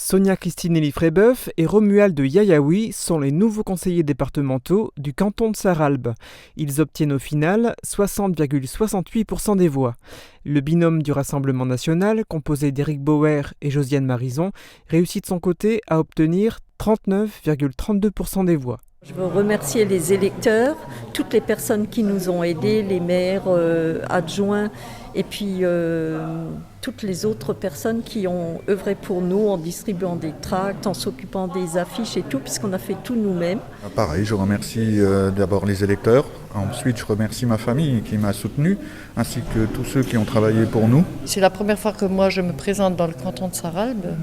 Sonia Christine Elie-Frébeuf et Romuald Yayaoui sont les nouveaux conseillers départementaux du canton de Sarralbe. Ils obtiennent au final 60,68% des voix. Le binôme du Rassemblement national, composé d'Éric Bauer et Josiane Marison, réussit de son côté à obtenir 39,32% des voix. Je veux remercier les électeurs, toutes les personnes qui nous ont aidés, les maires, adjoints et puis toutes les autres personnes qui ont œuvré pour nous en distribuant des tracts, en s'occupant des affiches et tout, puisqu'on a fait tout nous-mêmes. Pareil, je remercie d'abord les électeurs, ensuite je remercie ma famille qui m'a soutenu, ainsi que tous ceux qui ont travaillé pour nous. C'est la première fois que moi je me présente dans le canton de Sarralbe,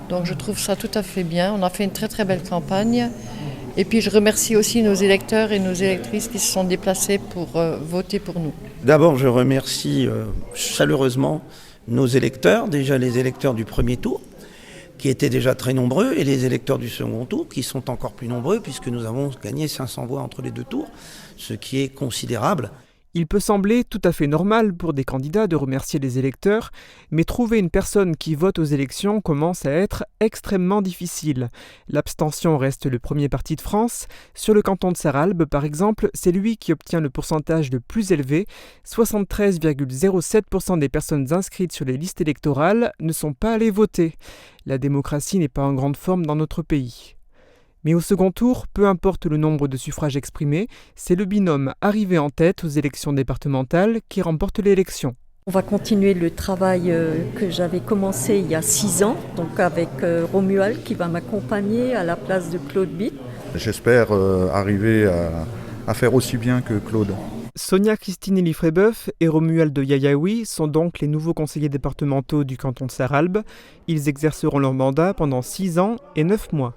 donc je trouve ça tout à fait bien. On a fait une très très belle campagne. Et puis je remercie aussi nos électeurs et nos électrices qui se sont déplacés pour voter pour nous. D'abord, je remercie chaleureusement nos électeurs, déjà les électeurs du premier tour, qui étaient déjà très nombreux, et les électeurs du second tour, qui sont encore plus nombreux, puisque nous avons gagné 500 voix entre les deux tours, ce qui est considérable. Il peut sembler tout à fait normal pour des candidats de remercier les électeurs, mais trouver une personne qui vote aux élections commence à être extrêmement difficile. L'abstention reste le premier parti de France. Sur le canton de Sarralbe, par exemple, c'est lui qui obtient le pourcentage le plus élevé. 73,07% des personnes inscrites sur les listes électorales ne sont pas allées voter. La démocratie n'est pas en grande forme dans notre pays. Mais au second tour, peu importe le nombre de suffrages exprimés, c'est le binôme arrivé en tête aux élections départementales qui remporte l'élection. On va continuer le travail que j'avais commencé il y a 6 ans, donc avec Romuald qui va m'accompagner à la place de Claude Bitt. J'espère arriver à faire aussi bien que Claude. Sonia Christine Elie-Frébeuf et Romuald Yayaoui sont donc les nouveaux conseillers départementaux du canton de Sarralbe. Ils exerceront leur mandat pendant 6 ans et 9 mois.